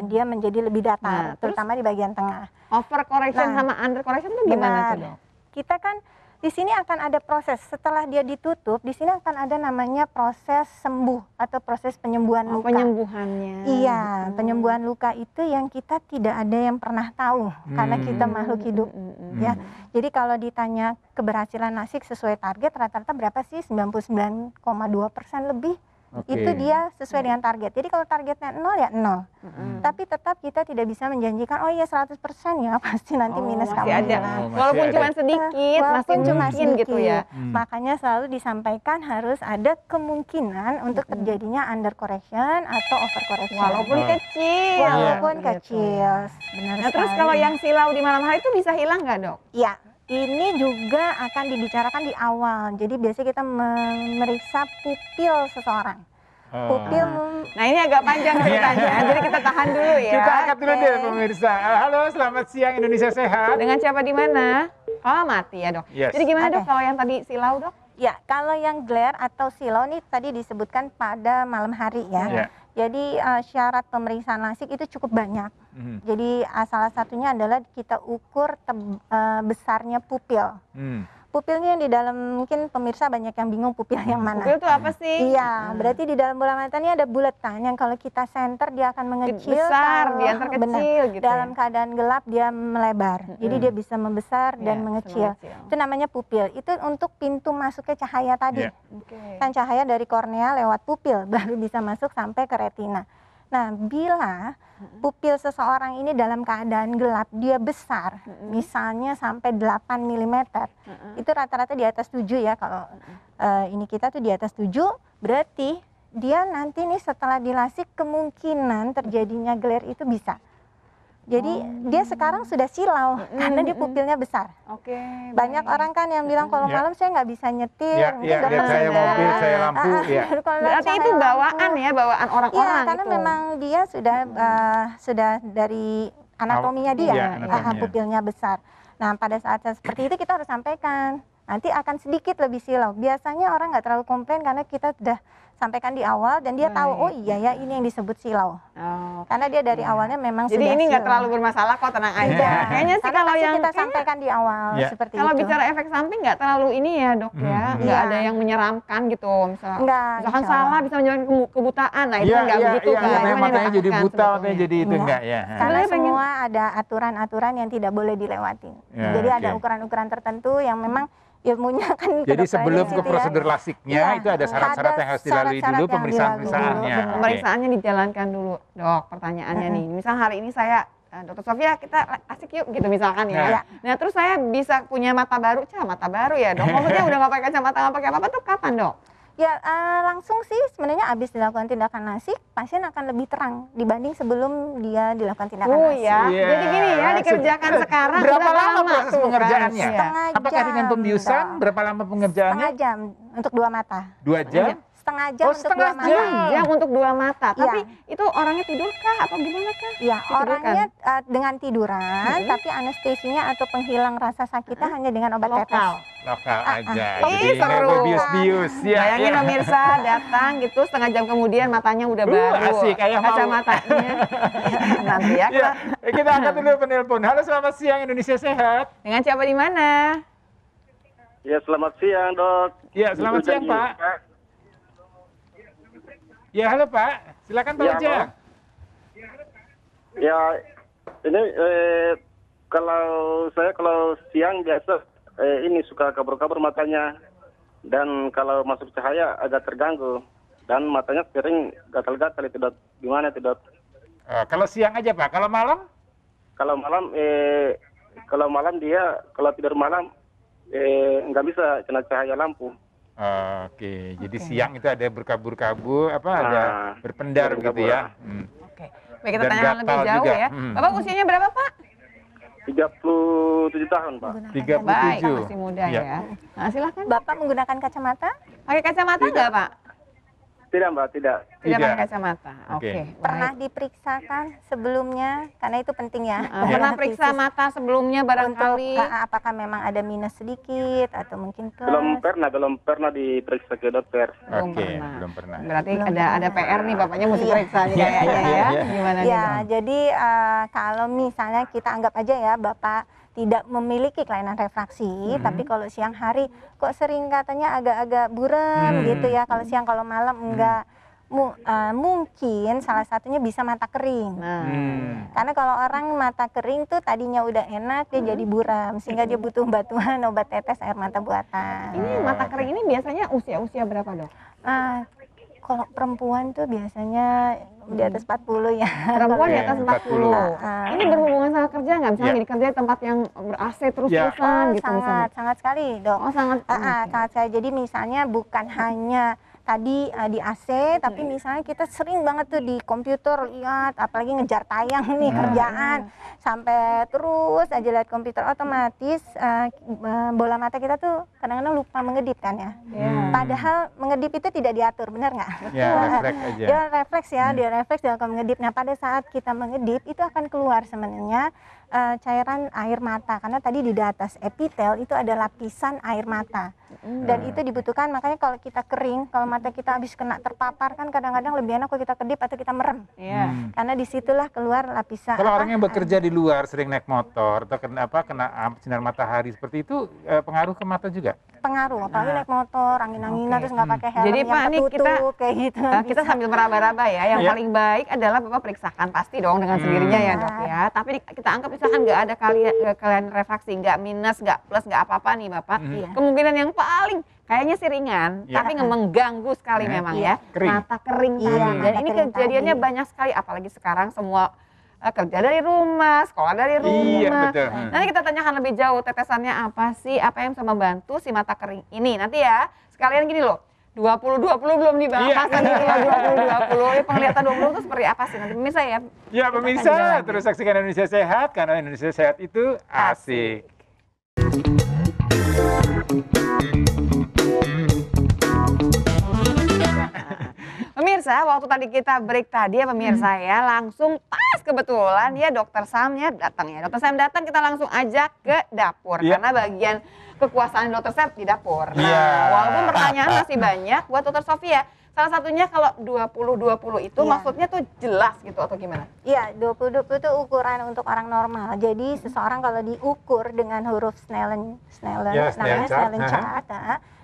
dia menjadi lebih datar, Nah, terus? terutama di bagian tengah. Over correction Nah, sama under correction tuh gimana Benar. tuh dok? Kita kan di sini akan ada proses, setelah dia ditutup, di sini akan ada namanya proses sembuh atau proses penyembuhan Oh, luka. penyembuhannya. Iya, penyembuhan luka itu yang kita tidak ada yang pernah tahu karena kita makhluk hidup. Ya, jadi kalau ditanya keberhasilan lasik sesuai target, rata-rata berapa sih? 99,2% lebih. Oke. Itu dia sesuai dengan target. Jadi kalau targetnya 0 ya 0. Tapi tetap kita tidak bisa menjanjikan, oh iya 100% ya, pasti nanti minus masih kamu. ada. hilang. Oh, masih Walaupun ada. cuma sedikit, masih Walaupun cuma mungkin gitu ya. Makanya selalu disampaikan harus ada kemungkinan untuk terjadinya under correction atau over correction. Walaupun Oh. kecil. Walaupun Gitu. kecil. Benar Nah terus sekali. kalau yang silau di malam hari itu bisa hilang nggak dok? Ya, ini juga akan dibicarakan di awal. Jadi biasanya kita memeriksa pupil seseorang. Oh. Pupil Nah ini agak panjang ceritanya, jadi kita tahan dulu ya. Kita angkat dulu Oke. deh pemirsa. Halo, selamat siang Indonesia Sehat. Dengan siapa di mana? Oh mati ya dok. Yes. Jadi gimana Oke. dok kalau yang tadi silau dok? Ya, kalau yang glare atau silau nih tadi disebutkan pada malam hari ya. Ya. Jadi syarat pemeriksaan lasik itu cukup banyak. Jadi salah satunya adalah kita ukur besarnya pupil. Pupilnya yang di dalam, mungkin pemirsa banyak yang bingung pupil yang mana. Pupil itu apa sih? Iya, berarti di dalam bola mata ini ada buletan yang kalau kita center dia akan mengecil, Besar, kalau- dia antar kecil benar. gitu Dalam ya? keadaan gelap dia melebar. Jadi dia bisa membesar dan Iya, mengecil. mengecil. Itu namanya pupil. Itu untuk pintu masuknya cahaya tadi. Iya. Oke. Kan cahaya dari kornea lewat pupil baru bisa masuk sampai ke retina. Nah, bila pupil seseorang ini dalam keadaan gelap, dia besar, misalnya sampai 8 mm, itu rata-rata di atas 7 ya, kalau ini kita tuh di atas 7, berarti dia nanti nih setelah dilasik kemungkinan terjadinya glare itu bisa. Jadi dia sekarang sudah silau karena dia pupilnya besar. Oke. Banyak orang kan yang bilang kalau Ya. malam saya nggak bisa nyetir, Ya, mungkin ya, dokter lihat saya sudah- mobil, saya lampu, ya. Kalau lihat Berarti itu cahaya bawaan lampu. ya, bawaan orang-orang Iya, karena gitu. memang dia sudah dari anatominya dia, Iya, anatominya. pupilnya besar. Nah, pada saat seperti itu kita harus sampaikan. Nanti akan sedikit lebih silau. Biasanya orang nggak terlalu komplain karena kita sudah sampaikan di awal dan dia tahu, oh iya ya ini yang disebut silau. Oh. Karena dia dari awalnya memang Jadi sudah ini nggak silau. terlalu bermasalah kok, tenang aja. Tidak. Kayaknya sih Karena kalau pasti yang kita sampaikan di awal seperti kalau itu. bicara efek samping nggak terlalu ini ya dok ya, nggak Iya. ada yang menyeramkan gitu. Misalkan Enggak, misalkan insya Allah. salah bisa menyebabkan kebutaan, nah itu Iya, nggak begitu kan. katanya Itu yang matanya jadi ditakutkan buta, matanya sebetulnya. jadi itu enggak ya. Karena Sebenarnya pengen- semua ada aturan-aturan yang tidak boleh dilewati. Ya, Jadi ada oke. ukuran-ukuran tertentu yang memang ilmunya kan Jadi kedokteran sebelum di ke situ ya. prosedur lasiknya Iya, itu ada syarat-syarat ada yang harus dilalui syarat-syarat dulu, yang pemeriksaan-pemeriksaannya. dilalui dulu, benar. Oke. Pemeriksaannya dijalankan dulu dok, pertanyaannya nih. Misal hari ini saya Dokter Sofia kita asik yuk gitu misalkan ya. Iya. Nah terus saya bisa punya mata baru, mata baru ya dok. Maksudnya udah nggak pakai kacamata, nggak pakai apa-apa tuh kapan dok? Ya langsung sih sebenarnya habis dilakukan tindakan lasik pasien akan lebih terang dibanding sebelum dia dilakukan tindakan Oh lasik. ya, Iya. jadi gini ya dikerjakan sekarang. Berapa lama proses tuh, pengerjaannya? kan? Iya. Setengah Apakah dengan jam, pembiusan? Dok. Berapa lama pengerjaannya? Setengah jam untuk 2 mata. 2 jam? Setengah jam Oh, untuk setengah 2 mata. jam. Jam untuk 2 mata, Iya. tapi itu orangnya tidur kah atau gimana kah? Ya, Ditidurkan? orangnya dengan tiduran, tapi anestesinya atau penghilang rasa sakitnya hanya dengan obat Lokal. tetes. Lokal aja. Ih, Jadi seru. nggak berbius-bius. Ya, Bayangin ya. pemirsa datang gitu setengah jam kemudian matanya udah baru. asik, kayak mau. Kacamatanya. Nanti ya. Ya, kita angkat dulu penelpon. Halo, selamat siang Indonesia Sehat. Dengan siapa di mana? Ya, selamat siang, Dok. Ya, selamat siang, Pak. Ya, halo Pak. Silakan Pak Ya, Ujang. halo. Ya, ini kalau siang biasa ini suka kabur-kabur matanya, dan kalau masuk cahaya agak terganggu, dan matanya sering gatal-gatal itu Dok. Gimana itu Dok? Kalau siang aja Pak. Kalau malam? Kalau malam dia kalau tidur malam nggak bisa kena cahaya lampu. Oke, jadi siang itu ada berkabur-kabur, ada berpendar gitu ya. Oke. Baik, kita Dan tanyakan lebih gatal jauh juga. ya. Bapak usianya berapa Pak? 37 tahun, Pak. 37. Baik, masih muda Iya. ya. Nah, silakan. Bapak menggunakan kacamata? Pakai kacamata nggak Pak? Tidak, Mbak, tidak. Tidak Tidak. pakai kacamata. Oke. Oke. Pernah baik. diperiksakan sebelumnya? Karena itu penting ya. Pernah periksa Fisik. mata sebelumnya Untuk barangkali? apakah memang ada minus sedikit atau mungkin plus? Belum pernah diperiksa ke dokter. Belum Oke, pernah. belum pernah. Berarti Belum ada pernah. PR nih bapaknya mesti Iya. periksa nih kayaknya ya. Iya. Gimana nih? Ya, Dok? jadi kalau misalnya kita anggap aja ya Bapak tidak memiliki kelainan refraksi, tapi kalau siang hari kok sering katanya agak-agak buram gitu ya. Kalau siang, kalau malam enggak. Mungkin salah satunya bisa mata kering. Nah, Karena kalau orang mata kering tuh tadinya udah enak dia jadi buram sehingga dia butuh bantuan obat tetes air mata buatan. ini mata kering ini biasanya usia berapa dok? Kalau perempuan tuh biasanya di atas 40 ya. Perempuan di Oke, atas 40. 40. Ini berhubungan sama kerja nggak? Misalnya Ya. jadi kerja di tempat yang ber-AC Ya. terus-terusan gitu misalnya. sangat sekali dok. Oh sangat. Sangat sekali. Jadi misalnya bukan hanya tadi di AC, tapi misalnya kita sering banget tuh di komputer lihat, apalagi ngejar tayang nih kerjaan, sampai terus aja lihat komputer, otomatis bola mata kita tuh kadang-kadang lupa mengedip kan ya. Padahal mengedip itu tidak diatur, benar nggak? Ya, refleks aja. Dia refleks ya, dia refleks dia akan mengedip. Nah pada saat kita mengedip itu akan keluar sebenarnya cairan air mata, karena tadi di atas epitel itu ada lapisan air mata. Dan itu dibutuhkan, makanya kalau kita kering, kalau mata kita habis kena terpapar kan kadang-kadang lebih enak kalau kita kedip atau kita merem. Iya. Karena disitulah keluar lapisan. Kalau orang yang bekerja di luar sering naik motor atau kena sinar matahari seperti itu pengaruh ke mata juga. Pengaruh, apalagi naik motor, angin-anginan Oke. terus nggak pakai helm Jadi, yang Pak, ini ketutup kayak gitu. Kita sambil meraba-raba ya. Yang Ya. paling baik adalah Bapak periksakan pasti dong dengan sendirinya ya dok ya. Tapi kita anggap misalkan nggak ada kelainan refraksi, nggak minus, nggak plus, nggak apa-apa nih Bapak. Iya. Kemungkinan yang paling kayaknya sih ringan, Ya. tapi mengganggu sekali memang ya. Kering. Mata kering Iya, tadi. Dan mata ini kering kejadiannya tadi. banyak sekali, apalagi sekarang semua kerja dari rumah, sekolah dari rumah. Iya, betul. Nanti kita tanyakan lebih jauh tetesannya apa sih, apa yang bisa membantu si mata kering ini. Nanti ya, sekalian gini loh. 20-20 belum dibahas Iya. tadi ya, 20-20. Ini penglihatan 20 itu seperti apa sih nanti pemirsa ya? Ya Kita pemirsa, akan jalan. terus saksikan Indonesia Sehat karena Indonesia Sehat itu asik. Pemirsa, waktu tadi kita break tadi ya pemirsa ya, langsung pas kebetulan ya Dokter Samnya datang ya. Dokter Sam datang, kita langsung ajak ke dapur. Iya. Karena bagian kekuasaan Dokter Sam di dapur. Nah, Iya. walaupun pertanyaan masih banyak buat Dokter Sofia. salah satunya kalau 20-20 itu Iya. maksudnya tuh jelas gitu atau gimana? Iya, 20-20 itu ukuran untuk orang normal. Jadi seseorang kalau diukur dengan huruf Snellen, Ya, namanya Snellen Snellen chart,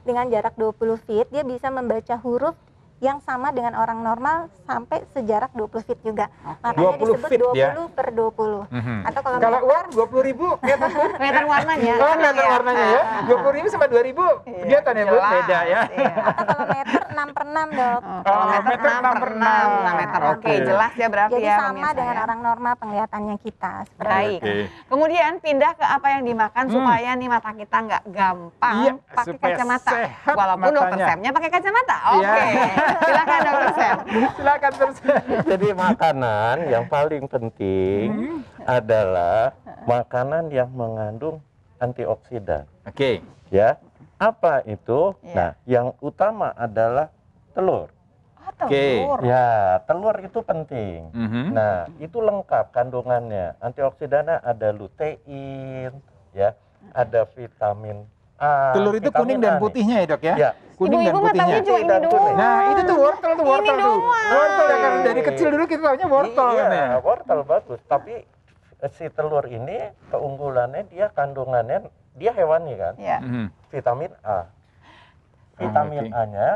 dengan jarak 20 feet, dia bisa membaca huruf yang sama dengan orang normal sampai sejarak 20 feet juga. Makanya 20 disebut feet 20 ya? per 20. Atau kalau Kalau meter, uang 20.000 kelihatan Bu? Kelihatan warnanya. Oh, kelihatan warnanya ya. 20.000 sama 2.000 kelihatan ya Bu? Jelas, Beda ya. iya. atau kalau meter 6 per 6 dok. Kalau Oh, meter meter 6 per 6, 6 meter. Oke, Oke. jelas ya berarti Jadi ya sama pemirsa dengan ya. orang normal penglihatannya kita. Seperti Baik. Oke. Kemudian pindah ke apa yang dimakan supaya nih mata kita nggak gampang Iya, pakai supaya kacamata. sehat Walaupun dokter matanya. Samnya pakai kacamata. Oke. Iya. Silakan dokter Sam. Silakan terus. Jadi makanan yang paling penting adalah makanan yang mengandung antioksidan. Oke. Ya, apa itu? Iya. Nah, yang utama adalah telur. Oh, Oke. telur. Ya, telur itu penting. Mhm. Nah, itu lengkap kandungannya. Antioksidannya ada lutein, ya, ada vitamin A. Telur itu vitamin kuning dan A nih. putihnya ya dok ya? Ya. Kuning dan Ibu-ibu mah putihnya. taunya cuma ini Dan kuning. doang. Nah itu tuh wortel tuh Ini doang. Wortel ya kan dari kecil dulu kita taunya wortel Iya, kan ya. wortel bagus. Tapi si telur ini keunggulannya dia kandungannya dia hewani kan, Iya. Mhm. vitamin A. Vitamin oke. A-nya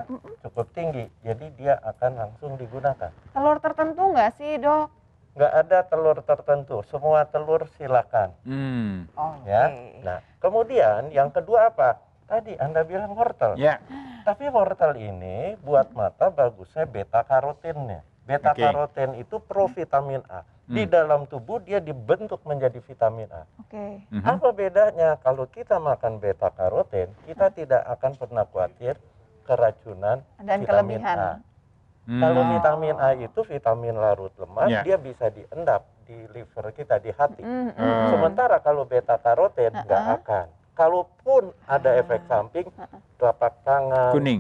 cukup tinggi, jadi dia akan langsung digunakan. Telur tertentu nggak sih dok? Nggak ada telur tertentu, semua telur silakan. Hmm. Oh, Ya. Nah, kemudian yang kedua apa? Tadi Anda bilang wortel. Ya. Tapi wortel ini buat mata bagusnya beta karotinnya. Beta Oke. karoten itu provitamin A. Di dalam tubuh dia dibentuk menjadi vitamin A. Oke. Mhm. Apa bedanya? Kalau kita makan beta karoten, kita tidak akan pernah khawatir keracunan Dan vitamin kelebihan. A. Hmm. Kalau vitamin A itu vitamin larut lemak, Ya. dia bisa diendap di liver kita, di hati. Mm, mm. Oh. Sementara kalau beta karoten nggak akan. Kalaupun ada efek samping, telapak tangan Kuning.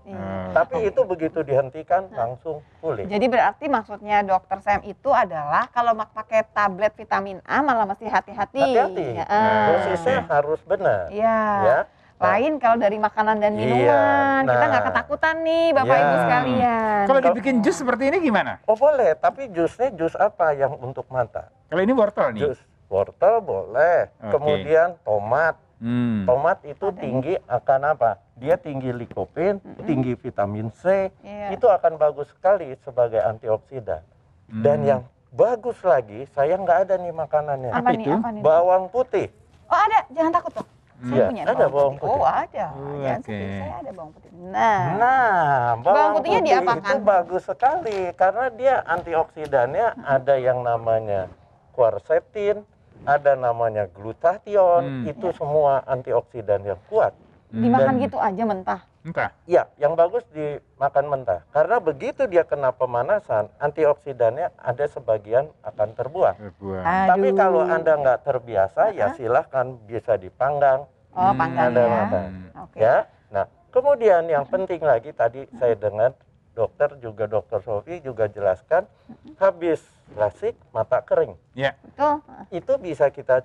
Iya. Tapi itu begitu dihentikan langsung pulih. Jadi berarti maksudnya dokter Sam itu adalah kalau pakai tablet vitamin A malah mesti hati-hati. Hati-hati. Ya, Dosisnya harus benar. Iya. Ya. Lain kalau dari makanan dan Iya, minuman, kita nggak nah. ketakutan nih Bapak Iya. Ibu sekalian. Kalau dibikin jus seperti ini gimana? Oh boleh, tapi jusnya jus apa yang untuk mata? Kalau ini wortel nih. Jus wortel boleh. Oke. Kemudian tomat. Hmm. Tomat itu tinggi akan apa? Dia tinggi likopen, tinggi vitamin C. Iya. Itu akan bagus sekali sebagai antioksidan. Dan yang bagus lagi, saya nggak ada nih makanannya. Apa nih? itu? Apa nih? Bawang putih. Oh ada, jangan takut dok. Saya Iya, punya ada bawang putih. Oh ada, Oh, jangan oke. sedih, saya ada bawang putih. Nah, Nah, bawang putihnya putih diapakan? itu bagus sekali karena dia antioksidannya ada yang namanya quercetin, ada namanya glutathione, itu semua antioksidan yang kuat. dimakan gitu aja mentah. Entah. Ya, yang bagus dimakan mentah. Karena begitu dia kena pemanasan, antioksidannya ada sebagian akan terbuang. Terbuang. Tapi kalau Anda nggak terbiasa, ya silahkan bisa dipanggang. Oh panggang Anda ya. makan. Oke. Ya, nah kemudian yang penting lagi tadi saya dengar dokter juga dokter Sofi juga jelaskan habis lasik mata kering Ya. Betul. itu bisa kita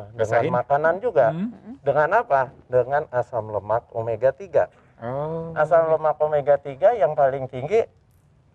dengan Rasain? makanan juga. Hmm. Dengan apa? Dengan asam lemak omega 3. Oh. Asam lemak omega 3 yang paling tinggi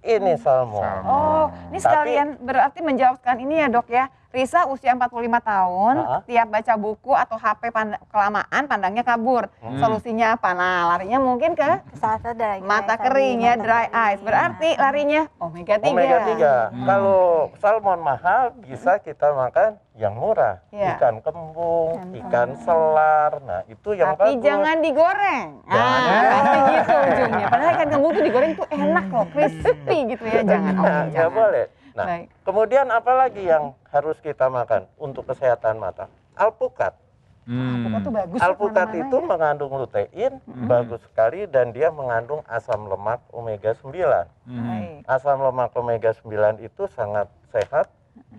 ini salmon. Salmon. Oh, ini Tapi- sekalian berarti menjawabkan ini ya dok ya. Risa usia 45 tahun, tiap baca buku atau HP kelamaan pandangnya kabur. Solusinya apa? Nah, larinya mungkin ke salah dry mata eyes kering tadi, ya, mata dry kering. eyes. Berarti larinya omega 3. Omega 3. Kalau salmon mahal bisa kita makan yang murah. Iya. Ikan kembung, ikan selar. Nah, itu yang Tapi bagus. jangan digoreng. Jangan Pasti gitu ujungnya. Padahal ikan kembung tuh digoreng tuh enak loh, crispy gitu ya. Jangan. Oke, Nah, nggak jangan. boleh. Nah, Baik. kemudian apa lagi yang harus kita makan untuk kesehatan mata? Alpukat. Alpukat tuh bagus ya Alpukat kemana-mana itu ya. mengandung lutein, bagus sekali, dan dia mengandung asam lemak omega 9. Baik. Asam lemak omega 9 itu sangat sehat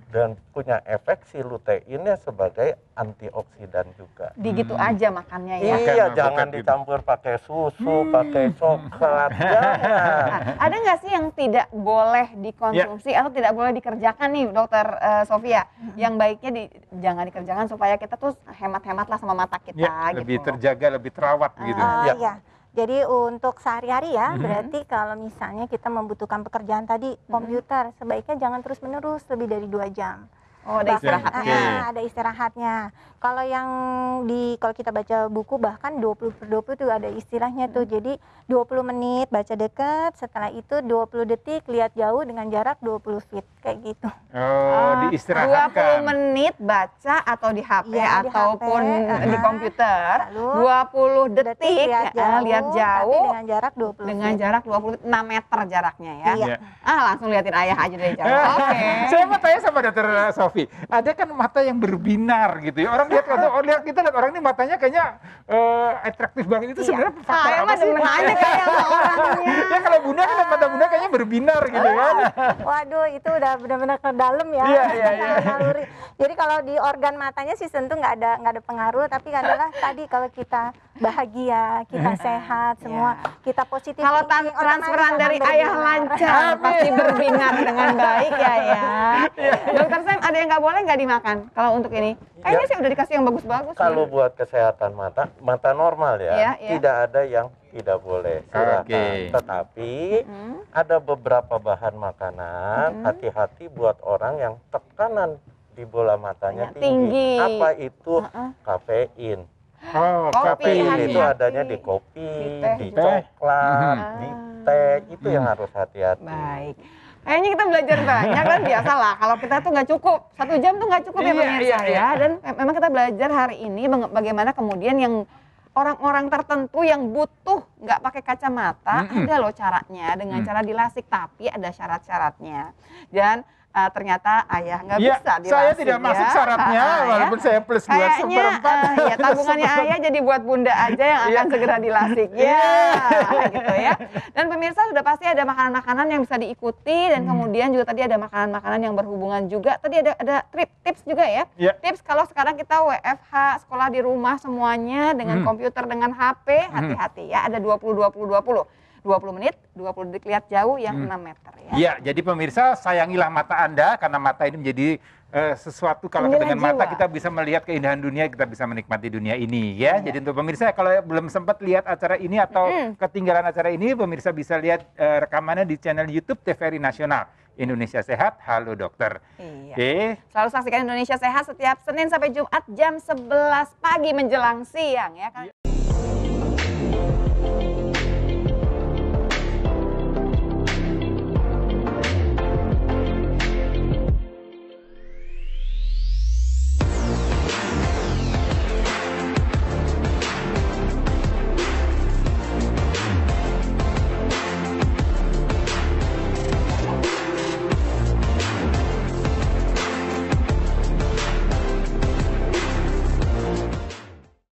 dan punya efek si luteinnya sebagai antioksidan juga. Di gitu aja makannya ya. Iya, Makan jangan alpukat gitu. dicampur pakai susu, pakai coklat, jangan. Nah, ada nggak sih yang tidak boleh dikonsumsi atau tidak boleh dikerjakan nih dokter Sofia? Yang baiknya jangan dikerjakan supaya kita tuh hemat-hemat lah sama mata kita Ya, gitu. lebih terjaga, lebih terawat gitu. Ya. Ya. Jadi untuk sehari-hari ya, berarti kalau misalnya kita membutuhkan pekerjaan tadi, komputer, sebaiknya jangan terus-menerus lebih dari 2 jam. Oh, ada istirahatnya. Ada istirahatnya. Kalau yang kalau kita baca buku bahkan 20/20 tuh ada istilahnya tuh. Jadi 20 menit baca dekat, setelah itu 20 detik lihat jauh dengan jarak 20 feet kayak gitu. Oh, diistirahatkan. 20 menit baca atau di HP Iya, di ataupun HP, di komputer. Lalu 20 detik lihat jauh tapi dengan jarak 20 dengan feet. jarak 6 meter jaraknya ya. Iya. Langsung liatin ayah aja dari jauh. Oke. Saya mau tanya sama Dokter Sofi, ada kan mata yang berbinar gitu ya. Orang lihat kita lihat orang ini matanya kayaknya atraktif banget, itu sebenarnya faktor Ayah apa mah sih? demen aja kayak sama orangnya. Ya kalau Bunda kan mata Bunda kayaknya berbinar gitu kan. Waduh, itu udah benar-benar ke dalam ya. Iya. Naluri. Jadi kalau di organ matanya sih tentu nggak ada pengaruh, tapi adalah tadi kalau kita bahagia, kita sehat, semua kita positif. Kalau thinking, transferan otomatis dari akan ayah berbinar. lancar, pasti berbinar dengan baik ya. Dokter Sam, ada yang nggak boleh nggak dimakan kalau untuk ini? Kayaknya sih udah dikasih yang bagus-bagus. Kalau buat kesehatan mata normal ya, Iya. tidak ada yang tidak boleh, silakan. Oke. Tetapi ada beberapa bahan makanan, hati-hati buat orang yang tekanan di bola matanya Tinggi. Apa itu? Kafein. Oh, Kopi, Kafein hati-hati. itu adanya di kopi, Di teh. di coklat, di teh, itu yang harus hati-hati. Baik. Kayaknya kita belajar banyak kan, biasalah. Kalau kita tuh nggak cukup, 1 jam tuh nggak cukup ya pemirsa ya. Dan memang kita belajar hari ini bagaimana kemudian yang orang-orang tertentu yang butuh nggak pakai kacamata, ada loh caranya dengan cara dilasik, tapi ada syarat-syaratnya. Dan ternyata ayah nggak Ya, bisa dilasik. saya tidak masuk syaratnya, walaupun saya plus 2 Kayaknya seperempat. ya tabungannya ayah jadi buat bunda aja yang akan segera dilasik ya, gitu ya. Dan pemirsa sudah pasti ada makanan-makanan yang bisa diikuti dan kemudian juga tadi ada makanan-makanan yang berhubungan juga. Tadi ada tips juga ya. Ya. Tips kalau sekarang kita WFH, sekolah di rumah semuanya dengan komputer, dengan HP, hati-hati ya. Ada 20 menit, 20 detik lihat jauh yang 6 meter ya. Ya, jadi pemirsa sayangilah mata Anda karena mata ini menjadi sesuatu kalau Jendela dengan mata jiwa. kita bisa melihat keindahan dunia, kita bisa menikmati dunia ini ya. Jadi untuk pemirsa kalau belum sempat lihat acara ini atau ketinggalan acara ini, pemirsa bisa lihat rekamannya di channel YouTube TVRI Nasional. Indonesia Sehat, Halo Dokter. Iya. Oke. Selalu saksikan Indonesia Sehat setiap Senin sampai Jumat jam 11 pagi menjelang siang ya kan.